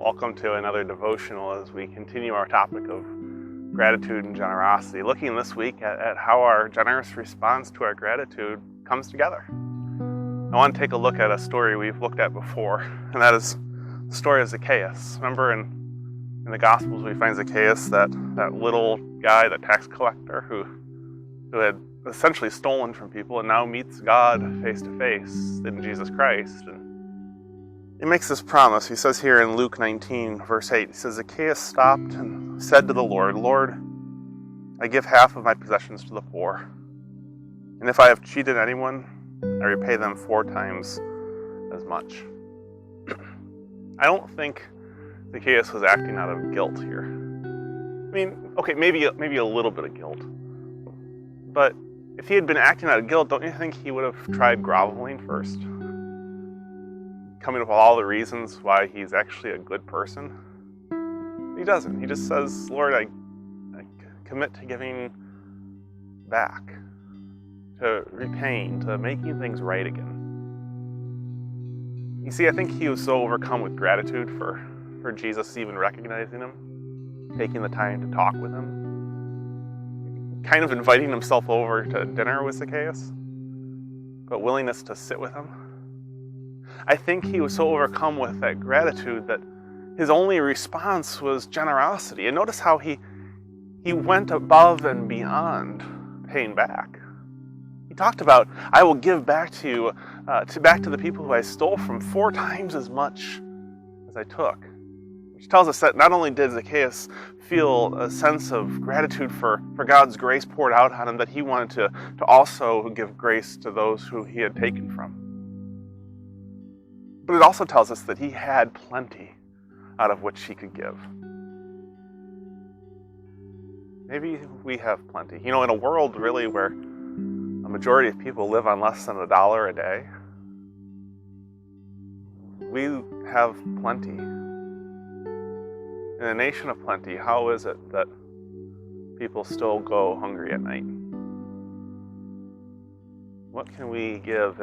Welcome to another devotional as we continue our topic of gratitude and generosity, looking this week at how our generous response to our gratitude comes together. I want to take a look at a story we've looked at before, and that is the story of Zacchaeus. Remember in the Gospels we find Zacchaeus, that little guy, that tax collector who had essentially stolen from people and now meets God face to face in Jesus Christ. And he makes this promise. He says here in Luke 19, verse 8, he says, Zacchaeus stopped and said to the Lord, Lord, I give half of my possessions to the poor. And if I have cheated anyone, I repay them 4 times as much. I don't think Zacchaeus was acting out of guilt here. I mean, okay, maybe a little bit of guilt. But if he had been acting out of guilt, don't you think he would have tried groveling first? Coming up with all the reasons why he's actually a good person? He doesn't. He just says, Lord, I commit to giving back, to repaying, to making things right again. You see, I think he was so overcome with gratitude for Jesus even recognizing him, taking the time to talk with him, kind of inviting himself over to dinner with Zacchaeus, but willingness to sit with him. I think he was so overcome with that gratitude that his only response was generosity. And notice how he went above and beyond paying back. He talked about, I will give back to you, back to the people who I stole from 4 times as much as I took. Which tells us that not only did Zacchaeus feel a sense of gratitude for God's grace poured out on him, that he wanted to also give grace to those who he had taken from. But it also tells us that he had plenty out of which he could give. Maybe we have plenty. You know, in a world really where a majority of people live on less than $1 a day, we have plenty. In a nation of plenty, how is it that people still go hungry at night? What can we give?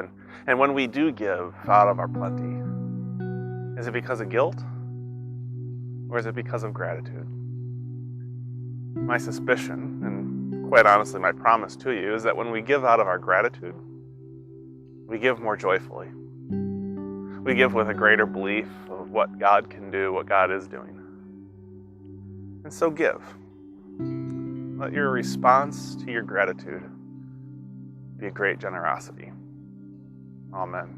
And when we do give out of our plenty, is it because of guilt? Or is it because of gratitude? My suspicion, and quite honestly my promise to you, is that when we give out of our gratitude, we give more joyfully. We give with a greater belief of what God can do, what God is doing. And so give. Let your response to your gratitude be a great generosity. Amen.